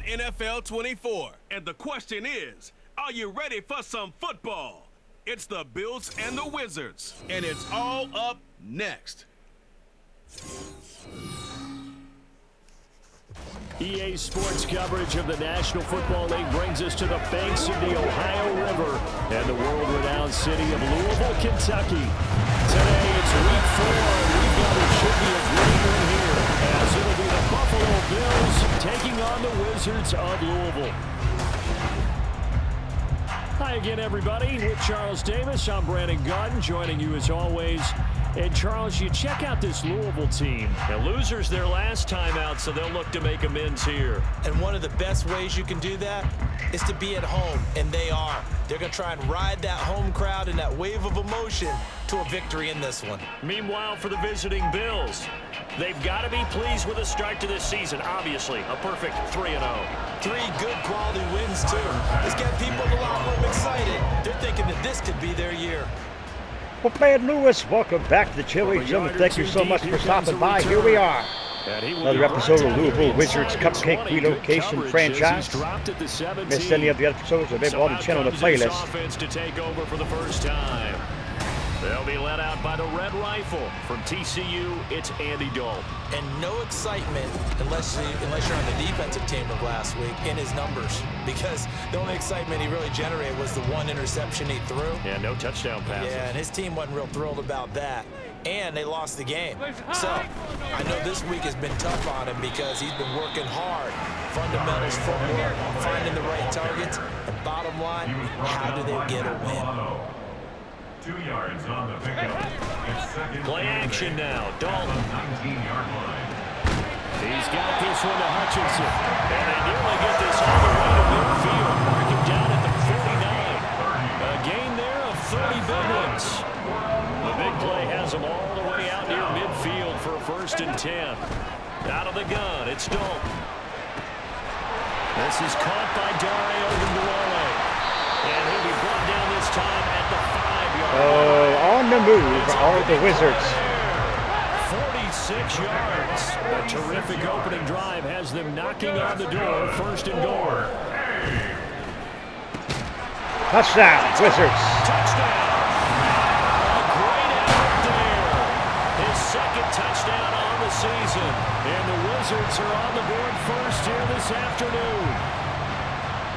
NFL 24. And the question is, are you ready for some football? It's the Bills and the Wizards, and it's all up next. EA Sports coverage of the National Football League brings us to the banks of the Ohio River and the world-renowned city of Louisville, Kentucky. Today it's week 4, and we've got what should be a great one here, as it'll be the Buffalo Bills taking on the Wizards of Louisville. Hi again, everybody. With Charles Davis, I'm Brandon Gautin, joining you as always. And, Charles, you check out this Louisville team. The losers their last time out, so they'll look to make amends here. And one of the best ways you can do that is to be at home, and they are. They're going to try and ride that home crowd and that wave of emotion to a victory in this one. Meanwhile, for the visiting Bills, they've got to be pleased with the start to this season. Obviously, a perfect 3-0. 3 good quality wins, too. This got people in the locker room excited. They're thinking that this could be their year. Well, Fan Lewis, welcome back to the Chili Gym, and thank you so much for stopping by. Here we are. Another episode of Louisville Wizards Cupcake Relocation franchise. Missed any of the episodes, available on the channel in the playlist. To take over for the first time. They'll be led out by the Red Rifle. From TCU, it's Andy Dalton. And no excitement unless you're on the defensive team of last week in his numbers, because the only excitement he really generated was the 1 interception he threw. Yeah, no touchdown passes. Yeah, and his team wasn't real thrilled about that. And they lost the game. So I know this week has been tough on him because he's been working hard. Fundamentals, footwork, finding the right targets. And bottom line, how do they get a win? 2 yards on the pickup. Play action now. Dalton. 19-yard line. He's got this one to Hutchinson. And they nearly get this all the way to midfield. Mark him down at the 49. A gain there of 30 big ones. The big play has them all the way out near midfield for a 1st and 10. Out of the gun, it's Dalton. This is caught by Dario Ogunbowale. And he'll be brought down this time at the 5-yard line. On the move are the Wizards. 46 yards. A terrific opening drive has them knocking on the door. 1st and goal. Touchdown, Wizards. Touchdown. A great effort there. His 2nd touchdown on the season. And the Wizards are on the board first here this afternoon.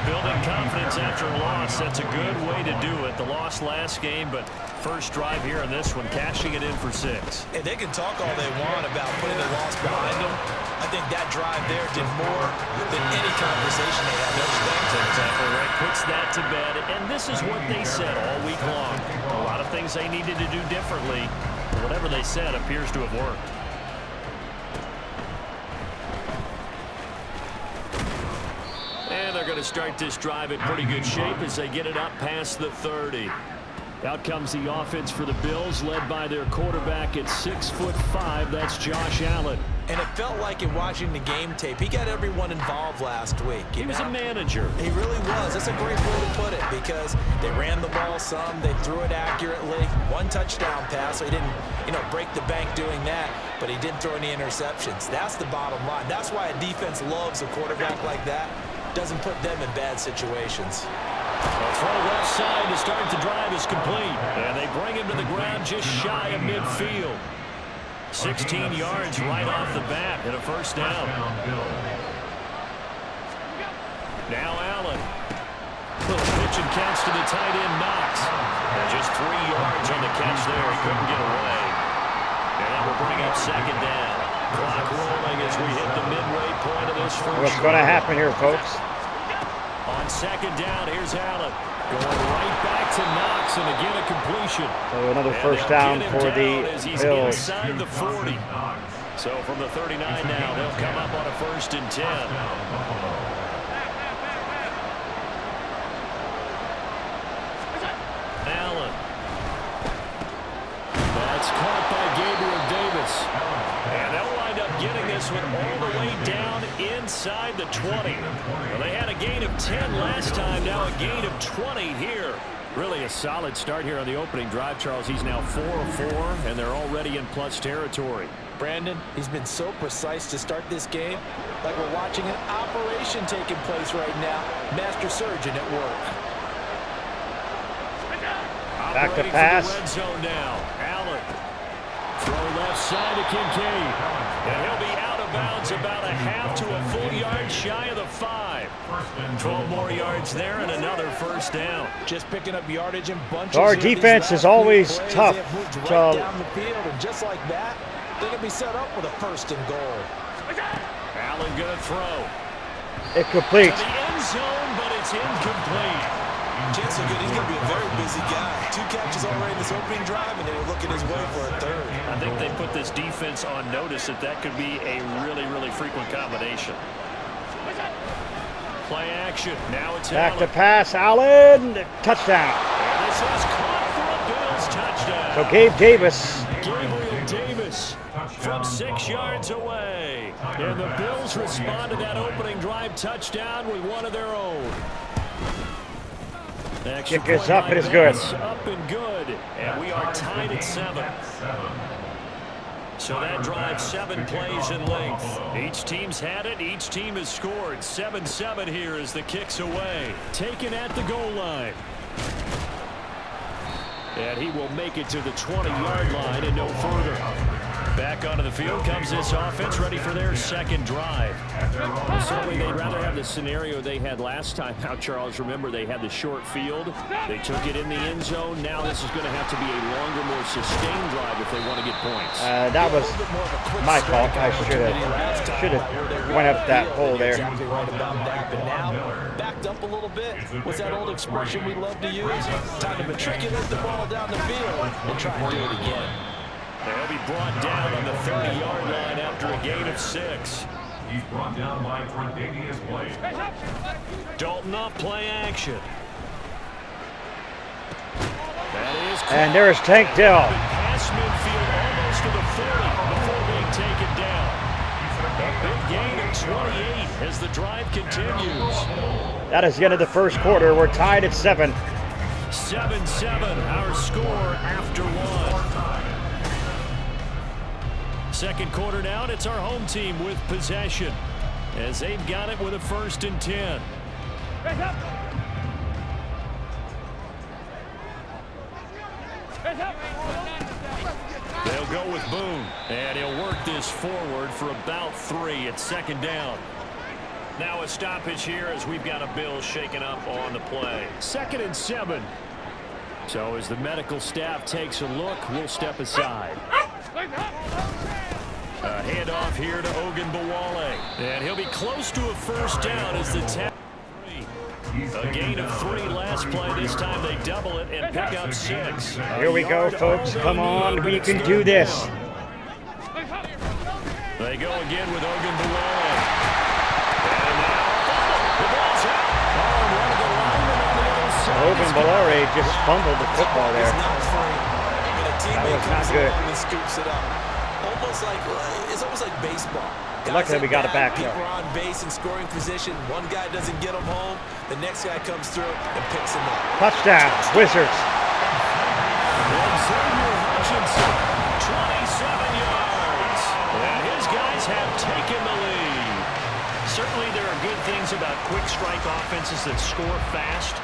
Building confidence after a loss, that's a good way to do it. The loss last game, but first drive here in this one, cashing it in for 6. And they can talk all they want about putting the loss behind them. I think that drive there did more than any conversation they had. That's exactly right. Puts that to bed. And this is what they said all week long. A lot of things they needed to do differently. But whatever they said appears to have worked. And they're going to start this drive in pretty good shape as they get it up past the 30. Out comes the offense for the Bills, led by their quarterback at 6'5". That's Josh Allen. And it felt like in watching the game tape, he got everyone involved last week. He was a manager. He really was. That's a great way to put it, because they ran the ball some, they threw it accurately. 1 touchdown pass, so he didn't, break the bank doing that, but he didn't throw any interceptions. That's the bottom line. That's why a defense loves a quarterback like that. Doesn't put them in bad situations. A throw left side to start the drive is complete. And they bring him to the ground just shy of midfield. 16 yards right off the bat and a 1st down. Now Allen. Little pitch and catch to the tight end, Knox. And just 3 yards on the catch there. He couldn't get away. And that will bring up 2nd down. Clock rolling as we hit the midway point of this first. What's going to happen here, folks? On 2nd down, here's Allen. Going right back to Knox, and again a completion. So another 1st down for the Bills. Inside the 40. So from the 39 now, they'll come up on a 1st and 10. Allen. That's caught by Gabriel Davis. And they'll wind up getting this one all the way down inside the 20. Well, they had a gain of 10 last time, now a gain of 20 here. Really a solid start here on the opening drive, Charles. He's now 4 of 4, and they're already in plus territory. Brandon, he's been so precise to start this game, like we're watching an operation taking place right now. Master surgeon at work. Back to pass. Red zone now. Allen. Throw left side to Kincaid. And he'll be out of bounds about a half to a full yard shy of the 5. 12 more yards there and another first down. Just picking up yardage in bunches. Our defense is always tough right to down the field, and just like that, they can be set up with a 1st and goal. Allen gonna throw. incomplete. To the end zone, but it's incomplete. Chance good. He's going to be a very busy guy. 2 catches already in this opening drive, and they were looking his way for a 3rd. I think they put this defense on notice that could be a really, really frequent combination. Play action. Now it's Back Allen. to pass. Allen. Touchdown. And this is caught for a Bills touchdown. So Gabe Davis. Gabriel Davis from 6 yards away. And the Bills respond to that opening drive touchdown with one of their own. Kick is up. It is good. Up and good. And we are tied at 7. So that drive 7 plays in length. Each team's had it. Each team has scored. 7-7 here as the kick's away. Taken at the goal line. And he will make it to the 20-yard line and no further. Back onto the field comes this offense, ready for their 2nd drive. Well, certainly they'd rather have the scenario they had last time out, Charles. Remember, they had the short field. They took it in the end zone. Now this is going to have to be a longer, more sustained drive if they want to get points. That was my fault. I should have went up that hole there. Exactly right about that. But now, backed up a little bit. What's that old expression we love to use? Time to matriculate the ball down the field and try and do it again. They'll be brought down on the 30-yard line after a gain of 6. He's brought down by Tre'Davious White. Dalton off play action. That is And there's Tank Dell. past midfield almost to the 40 before being taken down. A big gain of 28 as the drive continues. That is the end of the first quarter. We're tied at 7. 7-7, our score after 1. Second quarter now, and it's our home team with possession as they've got it with a 1st and 10. They'll go with Boone, and he'll work this forward for about 3 at 2nd down. Now a stoppage here as we've got a Bills shaken up on the play. 2nd and 7. So as the medical staff takes a look, we'll step aside. A handoff here to Ogunbowale. And he'll be close to a 1st down as the tap. A gain of 3 last play. This time they double it and pick up 6. Here we go, folks. Come on. We can do this. They go again with Ogunbowale. And now the ball's out. Oh, one of the linemen on the other side. Ogunbowale just fumbled the football there. He's not free. But a teammate That was not comes good. along and scoops it up. It's almost like baseball. Luckily, we got it back. People are on base in scoring position. One guy doesn't get them home. The next guy comes through and picks them up. Touchdown, Wizards. Xavier Hutchinson, 27 yards. And his guys have taken the lead. Certainly there are good things about quick strike offenses that score fast,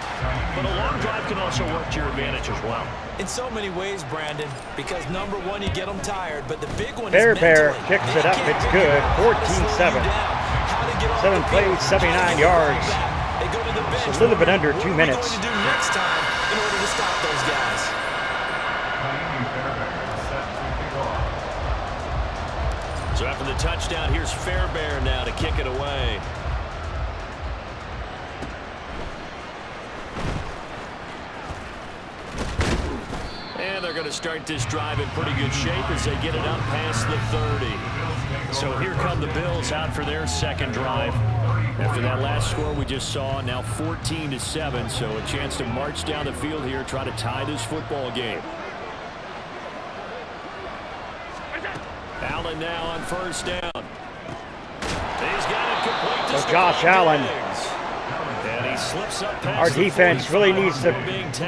but a long drive can also work to your advantage as well. In so many ways, Brandon, because number one, you get them tired, but the big one Bear is Bear kicks it up. It's good. 14-7. 7 plays, 79 yards. It's a little bit under 2 minutes. What are you going to do next time in order to stop those guys? So after the touchdown, here's Fairbairn now to kick it away. And they're going to start this drive in pretty good shape as they get it up past the 30. So here come the Bills out for their 2nd drive. After that last score we just saw, now 14-7, so a chance to march down the field here, try to tie this football game. Allen now on 1st down. He's got it complete to So Josh Allen. And he slips up past Our defense really needs to.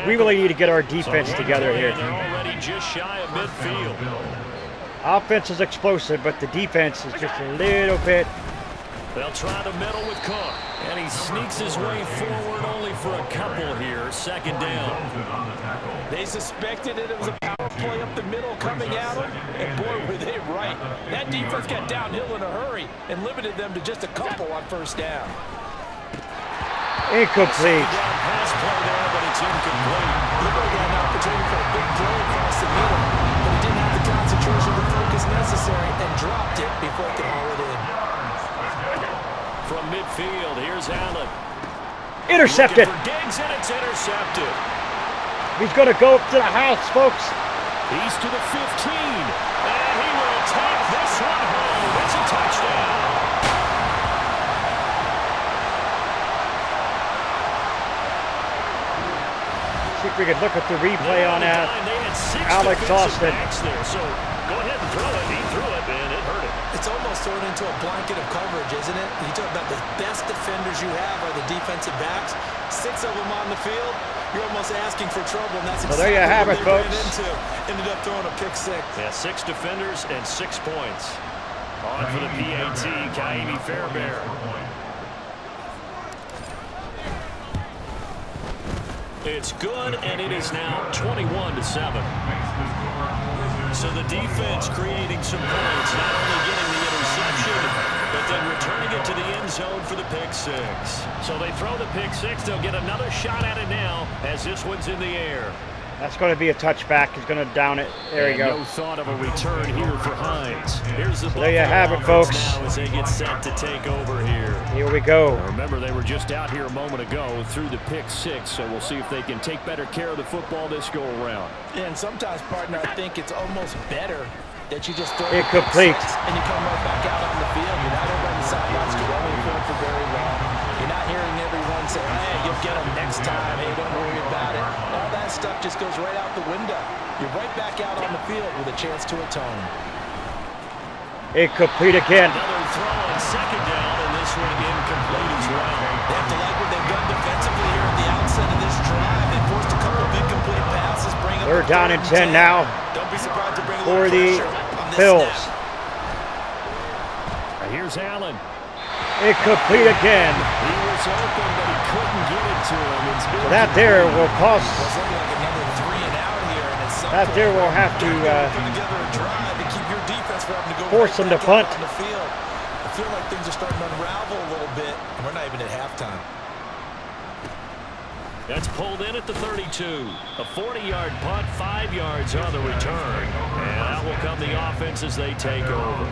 We really need to get our defense together here. They're already just shy of midfield. Offense is explosive, but the defense is just a little bit. They'll try the middle with Cook. And he sneaks his way forward only for a couple here. Second down. They suspected it was a power play up the middle coming at them. And boy, were they right. That defense got downhill in a hurry and limited them to just a couple on first down. Incomplete. Pass play there, but it's incomplete. Louisville got an opportunity for a big play across the middle, but he didn't have the concentration or focus necessary and dropped it before he could haul it in. From midfield, here's Allen. Intercepted. For Diggs, and it's intercepted. He's going to go up to the house, folks. He's to the 15. And he will take this one home. It's a touchdown. See if we could look at the replay on that. Alex Austin. There, so go ahead and throw it. He threw it, man. It hurt him. It's almost thrown into a blanket of coverage, isn't it? You talk about the best defenders you have are the defensive backs. 6 of them on the field. You're almost asking for trouble, and that's exactly there you have what it, they ran folks. into. Ended up throwing a pick 6. Yeah, 6 defenders and 6 points. On for the PAT, Kaimi Fairbairn. It's good, and it is now 21-7. So the defense creating some points, not only getting the interception, but then returning it to the end zone for the pick 6. So they throw the pick 6. They'll get another shot at it now as this one's in the air. That's going to be a touchback. He's going to down it. There you go. No thought of a return here for Hines. Here's the there you have it, folks. Now as they get set to take over here. Here we go. Remember, they were just out here a moment ago through the pick 6, so we'll see if they can take better care of the football this go around. And sometimes, partner, I think it's almost better that you just throw incomplete and you come right back out on the field. You're not over on the sidelines rolling for it for very long. You're not hearing everyone say, hey, you'll get them next time. Hey, don't worry about it. All that stuff just goes right out the window. You're right back out on the field with a chance to atone. Incomplete again. Another throw on second down, and this one incomplete as well. They have to like what they've done defensively here at the outset of this drive. They forced a couple of incomplete passes. They're down in 10 now. Don't be surprised to bring a for little the pressure on this Bills. And here's Allen. Incomplete again. He was open, but he couldn't get it to him. So that there will cost. It's looking like another 3 and out here, and it's That there will have to put together a drive to keep your defense from having to go force them to punt. on the field. I feel like things are starting to unravel a little bit, and we're not even at halftime. That's pulled in at the 32. A 40-yard punt, 5 yards on the return. And out will come the offense as they take over.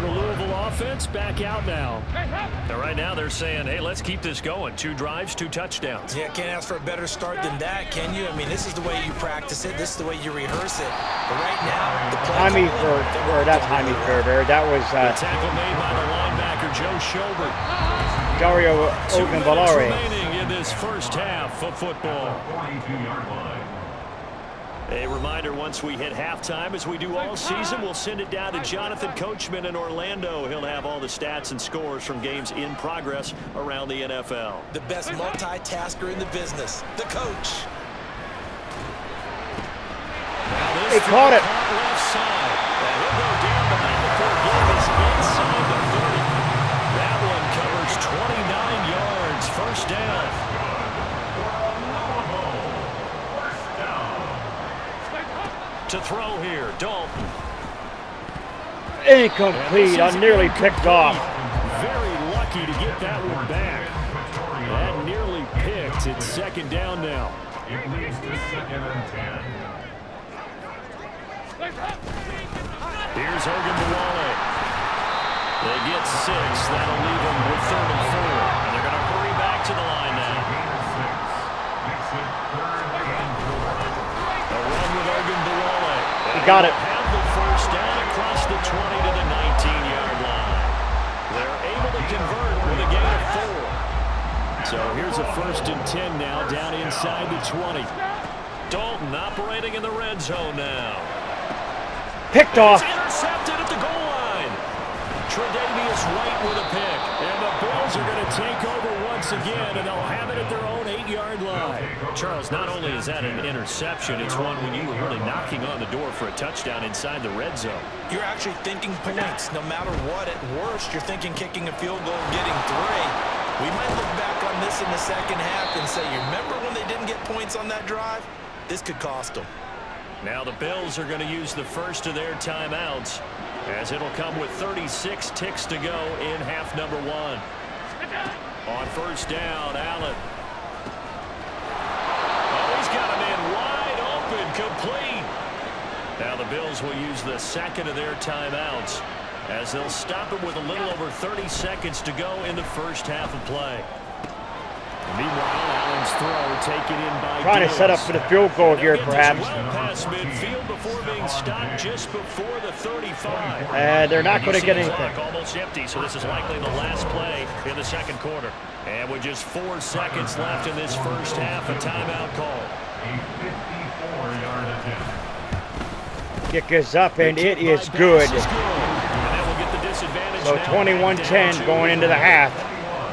The Louisville offense back out now. And right now they're saying, hey, let's keep this going. 2 drives, 2 touchdowns. Yeah, can't ask for a better start than that, can you? I mean, this is the way you practice it. This is the way you rehearse it. But right now, the play Jaime that's Jaime Fairbairn. That was The tackle made by the linebacker, Joe Schobert. Dario 2 minutes Ogunbowale. remaining in this first half of football. 42-yard line. A reminder, once we hit halftime, as we do all season, we'll send it down to Jonathan Coachman in Orlando. He'll have all the stats and scores from games in progress around the NFL. The best multitasker in the business, the coach. Now He caught it. Left side. And he'll go down behind the 4. Is inside the 30. That one covers 29 yards. First down. To throw here, Dalton. Incomplete. I nearly picked off. Very lucky to get that one back. That nearly picked. It's second down now. It leads to 2nd and 10. Here's Ogunbowale. They get 6. That'll leave them with 3rd and 4. And they're going to hurry back to the line now. A run with Ogunbowale. He got it. Have the first down across the 20 to the 19-yard line. They're able to convert with a gain of 4. So here's a 1st and 10 now, down inside the 20. Dalton operating in the red zone now. Picked off. It's intercepted at the goal line. Tre'Davious White with a pick. And the Bills are going to take over once again, and they'll have it at their own 8-yard line. Charles, not only is that an interception, it's one when you were really knocking on the door for a touchdown inside the red zone. You're actually thinking points. No matter what, at worst, you're thinking kicking a field goal and getting 3. We might look back on this in the second half and say, you remember when they didn't get points on that drive? This could cost them. Now the Bills are going to use the first of their timeouts, as it'll come with 36 ticks to go in half number 1. On first down, Allen. Oh, he's got him in wide open, complete. Now the Bills will use the second of their timeouts, as they'll stop it with a little over 30 seconds to go in the first half of play. Meanwhile, Allen's throw taken in by Trying to set up for the field goal here, perhaps. Well past midfield before being stopped just before the 35. And they're not going to get anything. Almost empty, so this is likely the last play in the second quarter. And with just 4 seconds left in this first half, a timeout call. A 54-yard attempt. Kick is up, and it is good. And that will get the disadvantage So now 21-10 going into the half.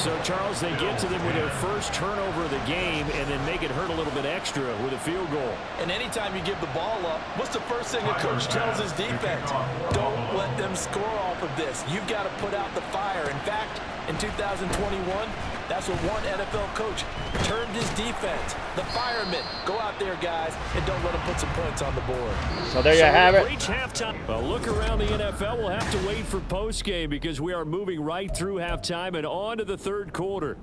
So, Charles, they get to them with their first turnover of the game and then make it hurt a little bit extra with a field goal. And anytime you give the ball up, what's the first thing a coach tells his defense? Don't let them score off of this. You've got to put out the fire. In fact, in 2021, that's what one NFL coach termed his defense. The firemen. Go out there, guys, and don't let them put some points on the board. So there you have it. Reach halftime. Well, look around the NFL. We'll have to wait for postgame because we are moving right through halftime and on to the third quarter.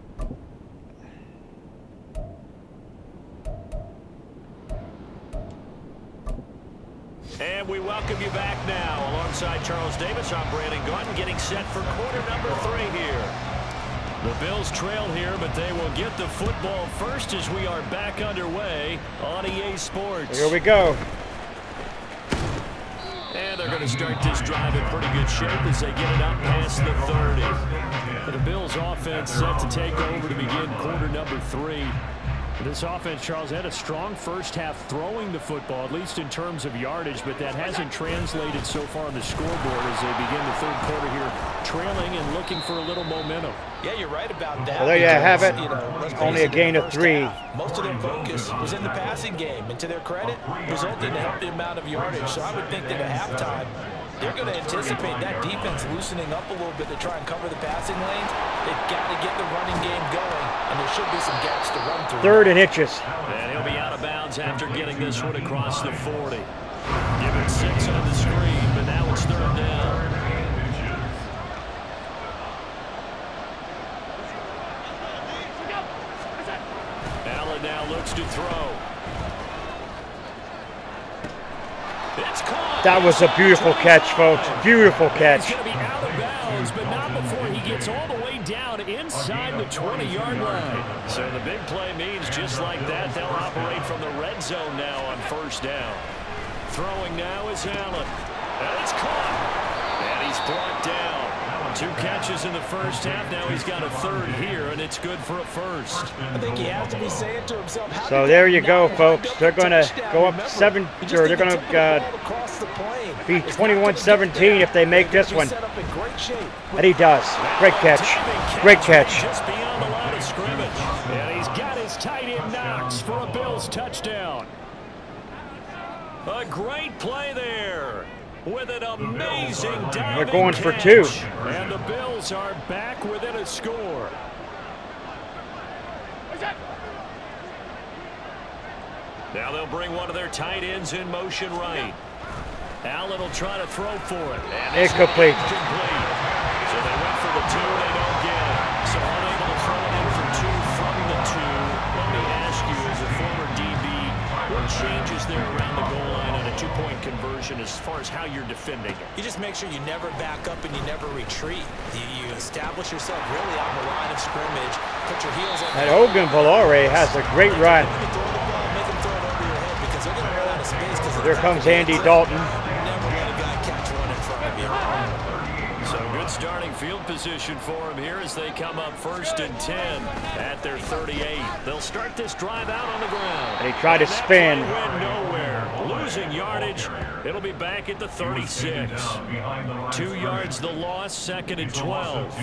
And we welcome you back now. Alongside Charles Davis, I'm Brandon Gunn, getting set for quarter number 3 here. The Bills trail here, but they will get the football first as we are back underway on EA Sports. Here we go. And they're going to start this drive in pretty good shape as they get it up past the 30. The Bills offense set to take over to begin quarter number 3. This offense, Charles, had a strong first half throwing the football, at least in terms of yardage, but that hasn't translated so far on the scoreboard as they begin the third quarter here, trailing and looking for a little momentum. Yeah, you're right about that. Well, there you have it. Only a it, gain of 3. Most of their focus was in the passing game, and to their credit, resulted in a healthy amount of yardage. So I would think that at halftime, they're going to anticipate that defense loosening up a little bit to try and cover the passing lanes. They've got to get the running game going, and there should be some gaps to run through. 3rd and inches. And he'll be out of bounds after getting this one across the 40. Give it 6 on the screen, but now it's 3rd down. Allen now looks to throw. It's caught. That was a beautiful catch, folks. Beautiful catch. He's going to be out of bounds, but not before he gets all the way down inside the 20-yard line. So the big play means just like that, they'll operate from the red zone now on first down. Throwing now is Allen. And it's caught. And he's brought down. 2 catches in the first half. Now he's got a 3rd here, and it's good for a first. I think he has to be saying to himself, how So there you go, folks. They're going to go up 7, or they're going to be 21-17 if they make this one. And he does. Great catch. Great catch. Just beyond the line of scrimmage. And he's got his tight end Knox for a Bills touchdown. A great play there. With an amazing diving They're going for catch. 2. And the Bills are back within a score. Now they'll bring one of their tight ends in motion right. Allen will try to throw for it. And Incomplete. So they went for the 2, they don't get it. So unable to throw it in for 2 from the 2. Let me ask you, as a former DB, what changes there around the goal line on a 2-point conversion as far as how you're defending it? You just make sure you never back up and you never retreat. You establish yourself really on the line of scrimmage. Put your heels on. And Ogun Valore has a great run. Make them throw it over your head because they're going to run out of space. There comes Andy Dalton. Never let a guy catch one in front of you. So good starting field position for him here as they come up 1st and 10 at their 38. They'll start this drive out on the ground. And he tried to spin. Went nowhere. Losing yardage. It'll be back at the 36. 2 yards the loss, 2nd and 12.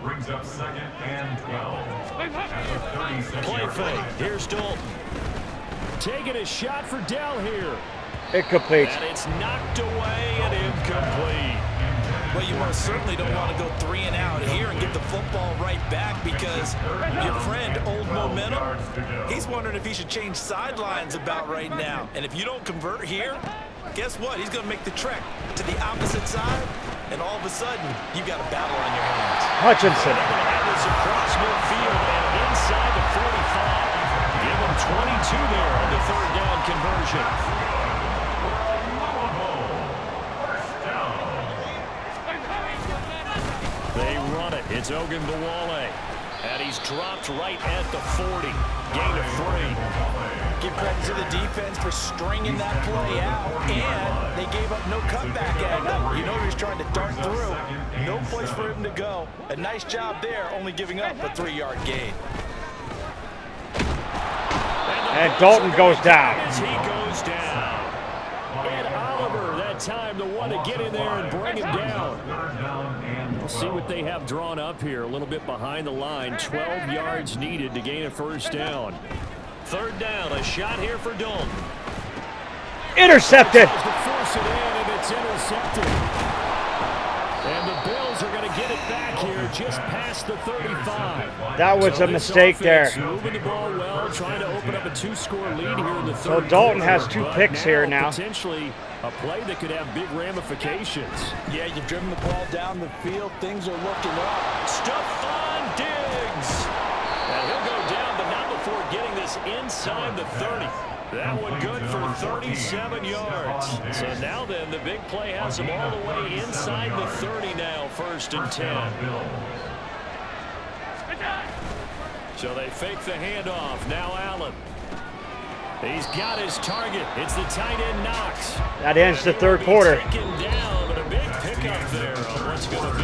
Brings up 2nd and 12. Play fake. Here's Dalton. Taking a shot for Dell here. Incomplete. And it's knocked away and incomplete. Well, you most certainly don't want to go 3 and out here and get the football right back because your friend, Old Momentum, he's wondering if he should change sidelines about right now. And if you don't convert here, guess what? He's going to make the trek to the opposite side, and all of a sudden, you've got a battle on your hands. Hutchinson. They're going to have this across midfield and inside the 45. Give him 22 there on the 3rd down conversion. They run it. It's Ogunbowale. And he's dropped right at the 40. Gain of 3. Give credit to the defense for stringing that play out, and they gave up no cutback angle. You know he was trying to dart through. No place for him to go. A nice job there, only giving up a 3-yard gain. And Dalton goes down. As he goes down. And Oliver, that time, the one to get in there and bring him down. We'll see what they have drawn up here. A little bit behind the line. 12 yards needed to gain a 1st down. 3rd down, a shot here for Dalton. Intercepted. To force it in, and it's intercepted. And the Bills are going to get it back here just past the 35. That was a mistake there. Moving the ball well, trying to open up a 2-score lead here in the 3rd. So Dalton has 2 but picks here now. Potentially a play that could have big ramifications. Yeah, you've driven the ball down the field. Things are looking up. Stephon Diggs. And he'll go down, but not before getting this inside the 30. That one good for 37 yards. So now then, the big play has him all the way inside the 30 now, 1st and 10. So they fake the handoff. Now Allen. He's got his target. It's the tight end Knox. That ends the 3rd quarter. Taken down, but a big pickup there on what's going to be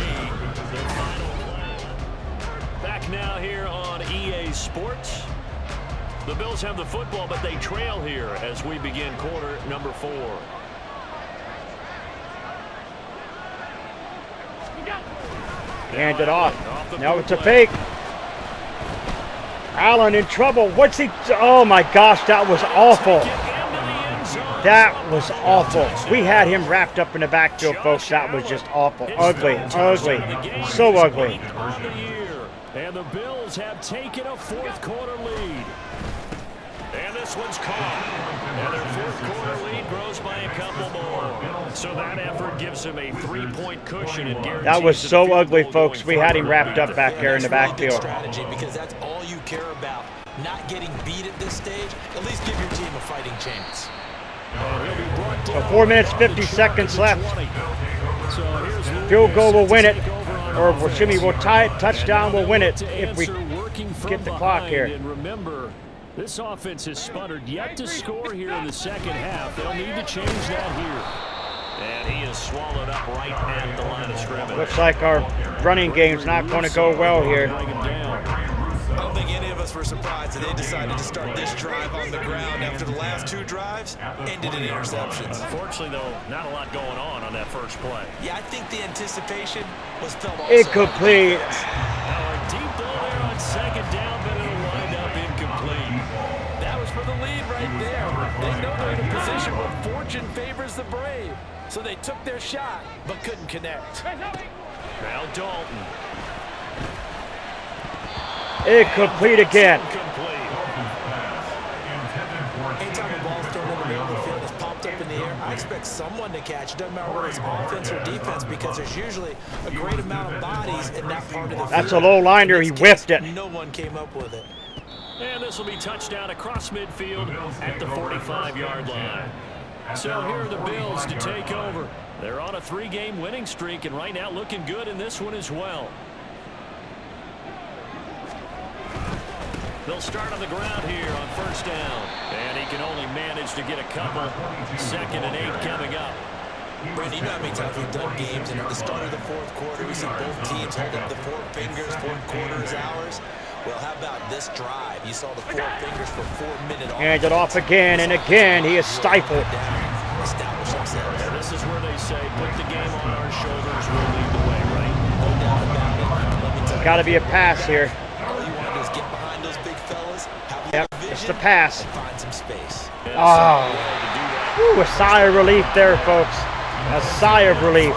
the final play. Back now here on EA Sports. The Bills have the football, but they trail here as we begin quarter number 4. Hand it off. Now it's a fake. Allen in trouble. What's he? Oh my gosh, that was awful. That was awful. We had him wrapped up in the backfield, folks. That was just awful. Ugly, ugly, so ugly. And the Bills have taken a 4th quarter lead. And this one's caught. And their 4th quarter lead grows by a couple more. So that effort gives him a 3-point cushion and guarantees. That was so ugly, folks. We had him wrapped up back there in the backfield. Strategy, because that's all you care about. Not getting beat at this stage. At least give your team a fighting chance. So 4 minutes, 50 seconds left. Field goal will win it. Or Jimmy will tie it. Touchdown will win it if we get the clock here. And remember, this offense has sputtered yet to score here in the 2nd half. They'll need to change that here. And he is swallowed up right at the line of scrimmage. Looks like our running game's not going to go well here. I don't think any of us were surprised that they decided to start this drive on the ground after the last 2 drives ended in interceptions. Unfortunately, though, not a lot going on that first play. Yeah, I think the anticipation was felt also. Incomplete. Now a deep ball there on 2nd down, but it'll wind up incomplete. That was for the lead right there. They know they're in a position where fortune favors the brave. So they took their shot, but couldn't connect. Now Dalton. Incomplete again. Anytime a ball's thrown in the middle of the field, it's popped up in the air, I expect someone to catch. Doesn't matter whether it's offense or defense, because there's usually a great amount of bodies in that part of the field. That's a low liner. He whiffed it. No one came up with it. And this will be touchdown across midfield at the 45-yard line. So here are the Bills to take over. They're on a 3-game winning streak, and right now looking good in this one as well. They'll start on the ground here on 1st down. And he can only manage to get a couple. 2nd and 8 coming up. Brandon, you know how many times we've done games, and at the start of the 4th quarter, we see both teams hold up the 4 fingers, 4th quarter is ours. Well, how about this drive? You saw the 4 fingers for 4-minute offense. Hand it off again and again. He is stifled. Establish himself. And this is where they say, put the game on our shoulders, we'll lead the way, right? No doubt about it. Let me tell you. Got to be a pass here. All you want to do is get behind those big fellas. Yep, That's the pass. and find some space. Oh, a sigh of relief there, folks. A sigh of relief.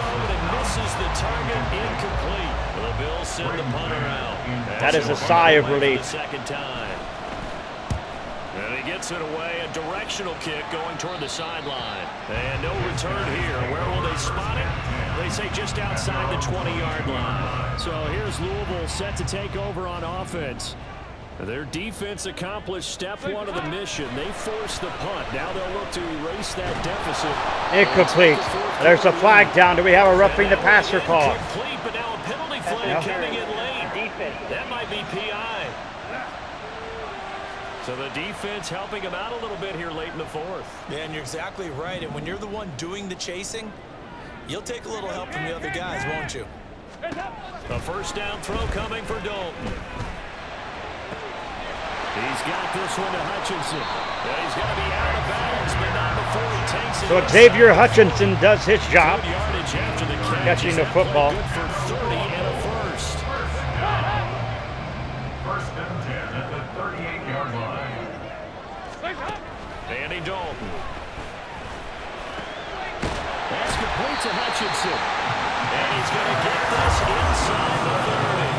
Misses the target, incomplete. The Bills send the punter out. That is a sigh of relief. The second time. And he gets it away. A directional kick going toward the sideline. And no return here. Where will they spot it? They say just outside the 20-yard line. So here's Louisville set to take over on offense. Their defense accomplished step one of the mission. They forced the punt. Now they'll look to erase that deficit. Incomplete. There's a flag down. Do we have a roughing the passer call? Incomplete, but now a penalty flag coming in late. That might be PI. So the defense helping him out a little bit here late in the fourth. Yeah, and you're exactly right. And when you're the one doing the chasing, you'll take a little help from the other guys, won't you? A first down throw coming for Dalton. He's got this one to Hutchinson. Yeah, he's going to be out of bounds, but not before he takes it. So Xavier Hutchinson does his job, Good yardage after the catch. catching the football. Good for 30 and a first. First and 10 at the 38-yard line. Andy Dalton. That's complete to Hutchinson. And he's going to get this inside the 30.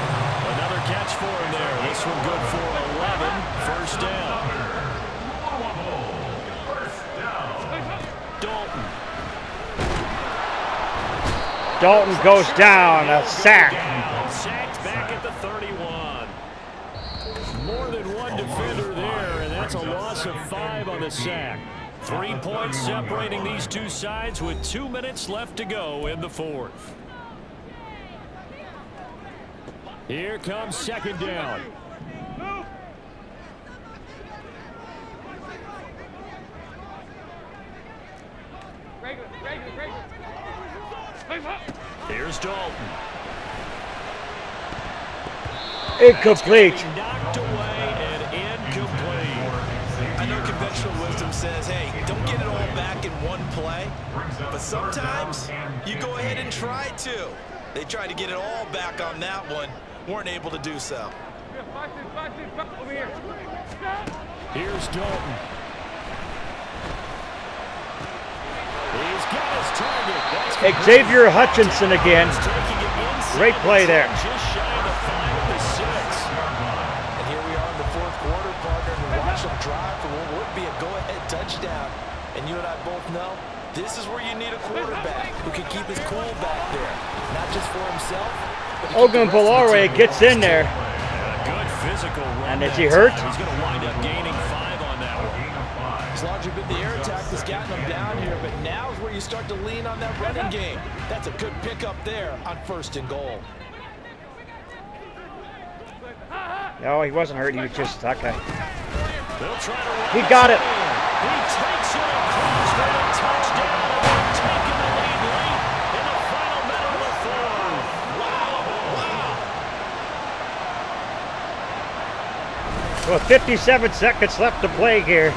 Another catch for him there. This one good for 11. First down. Dalton. Dalton goes down, a sack. Sacked back at the 31. More than one defender there, and that's a loss of 5 on the sack. 3 points separating these two sides with 2 minutes left to go in the fourth. Here comes second down. Here's Dalton. Incomplete. Knocked away and incomplete. I know conventional wisdom says, hey, don't get it all back in one play. But sometimes you go ahead and try to. They tried to get it all back on that one. Weren't able to do so. Here's Dalton. He's got his target. That's Xavier Hutchinson again. taking it inside. Great play there. Just shy of the 5 at the 6. And here we are in the fourth quarter, partner, and watch them drive for what would be a go-ahead touchdown. And you and I both know this is where you need a quarterback who can keep his cool back there. Not just for himself, but to keep the rest of the Ogunbowale team gets in there. Good physical run. And is he hurt? He's going to wind up gaining 5 on that one. It's largely been the air attack that's gotten them down here, but now is where you start to lean on that running game. That's a good pickup there on first and goal. No, he wasn't hurt. He was just, okay. They'll try to run He got it. He takes it across for a touchdown. They're taking the lead late in the final minute of the fourth. Well, 57 seconds left to play here.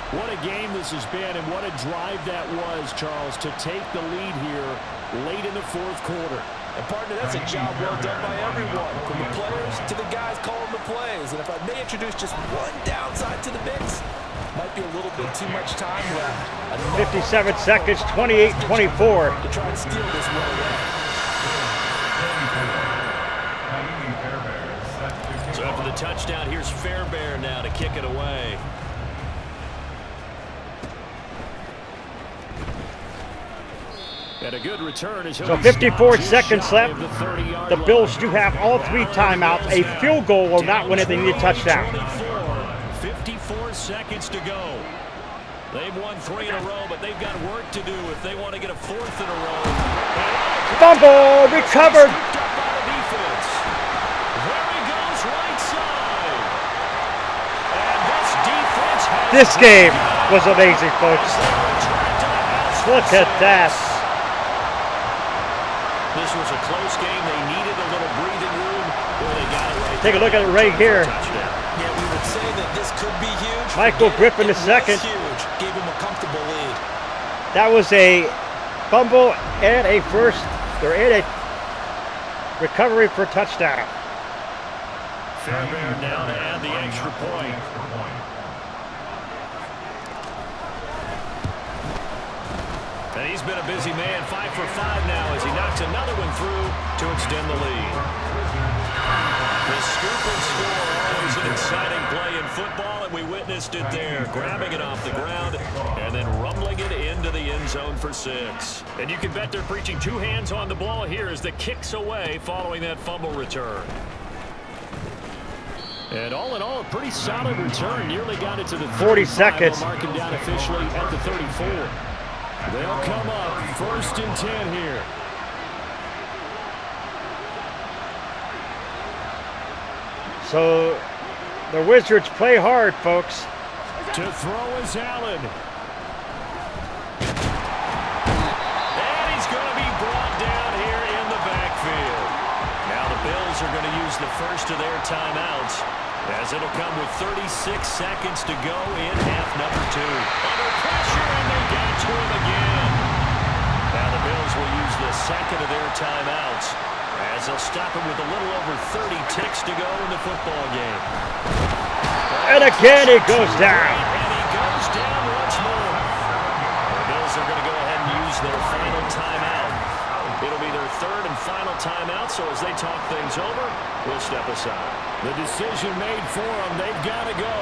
What a game this has been, and what a drive that was, Charles, to take the lead here late in the fourth quarter. And partner, that's a job well done by everyone, from the players to the guys calling the plays. And if I may introduce just one downside to the mix, might be a little bit too much time left. 57 seconds, 28-24. To try and steal this one away. So after the touchdown, here's Fairbairn now to kick it away. And a good return is So 54 seconds left. The Bills do have all 3 timeouts. A field goal will not win it. They need a touchdown. 54 seconds to go. They've won 3 in a row, but they've got work to do if they want to get a 4th in a row. Fumble recovered. This game was amazing, folks. Look at that. This was a close game. They needed a little breathing room. Well, they got it right. Take a look at it right here. Yeah, we would say that this could be huge. Michael Griffin It II. was huge. Gave him a comfortable lead. That was a fumble and a recovery for touchdown. Fairbairn now to add the extra point. And he's been a busy man, 5 for 5 now as he knocks another one through to extend the lead. The scoop and score, always an exciting play in football, and we witnessed it there, grabbing it off the ground and then rumbling it into the end zone for 6. And you can bet they're preaching 2 hands on the ball here as the kick's away following that fumble return. And all in all, a pretty solid return. Nearly got it to the 40 seconds. Mark him down officially at the 34. They'll come up 1st and 10 here. So the Wizards play hard, folks. To throw is Allen. And he's going to be brought down here in the backfield. Now the Bills are going to use the first of their timeouts, as it'll come with 36 seconds to go in half number 2. Under pressure, and they got to him again. Now the Bills will use the second of their timeouts, as they'll stop him with a little over 30 ticks to go in the football game. And again he goes down. And he goes down once more. The Bills are going to go ahead and use their final timeout. It'll be their 3rd and final timeout, so as they talk things over, we'll step aside. The decision made for them. They've got to go.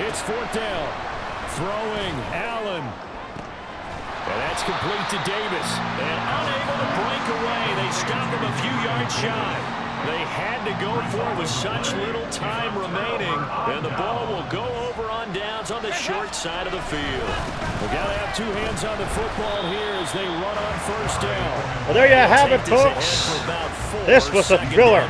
It's 4th down. Throwing, Allen. And that's complete to Davis. And unable to break away. They stop him a few yards shy. They had to go for it with such little time remaining. And the ball will go over on downs on the short side of the field. We've got to have 2 hands on the football here as they run on 1st down. Well, there you have it, folks. This was a thriller.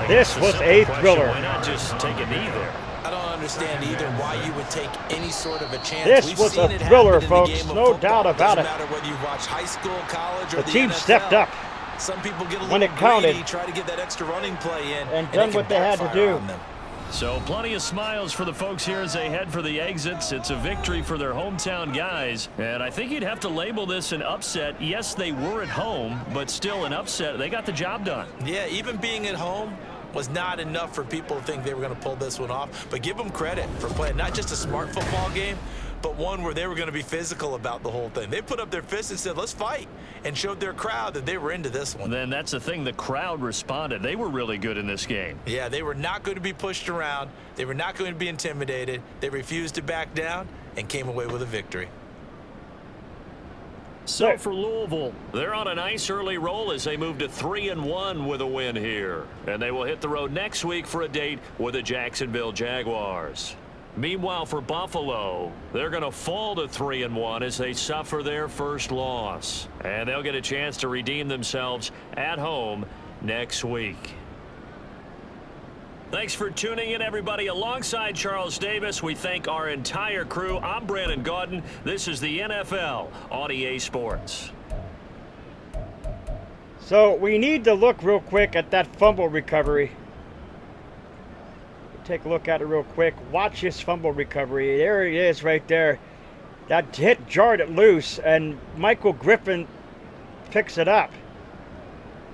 This was a thriller. Why not just take a knee there? I don't understand either why you would take any sort of a chance. This was a thriller, folks. No doubt about it. Doesn't matter whether you watch high school, college, or the team NFL. stepped up. Some people get a when little it counted, greedy, try to get that extra running play in, and done what they had to do. So plenty of smiles for the folks here as they head for the exits. It's a victory for their hometown guys. And I think you'd have to label this an upset. Yes, they were at home, but still an upset. They got the job done. Yeah, even being at home was not enough for people to think they were going to pull this one off. But give them credit for playing not just a smart football game, but one where they were going to be physical about the whole thing. They put up their fists and said, let's fight, and showed their crowd that they were into this one. Then that's the thing. The crowd responded. They were really good in this game. Yeah, they were not going to be pushed around. They were not going to be intimidated. They refused to back down and came away with a victory. So for Louisville, they're on a nice early roll as they move to 3-1 with a win here. And they will hit the road next week for a date with the Jacksonville Jaguars. Meanwhile, for Buffalo, they're going to fall to 3-1 as they suffer their first loss. And they'll get a chance to redeem themselves at home next week. Thanks for tuning in, everybody. Alongside Charles Davis, we thank our entire crew. I'm Brandon Gaudin. This is the NFL on EA Sports. So we need to look real quick at that fumble recovery. Take a look at it real quick. Watch this fumble recovery. There it is right there. That hit jarred it loose, and Michael Griffin picks it up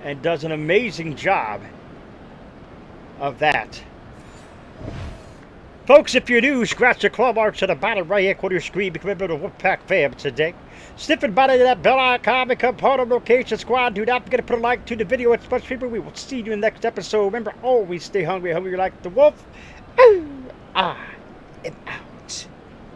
and does an amazing job of that. Folks, if you're new, scratch the claw marks at the bottom right hand corner of your screen. Become a member of the Wolfpack fam today. Snip and body to that bell icon. Become part of the location squad. Do not forget to put a like to the video. It's much people. We will see you in the next episode. Remember, always stay hungry. Hungry like the wolf. I am out.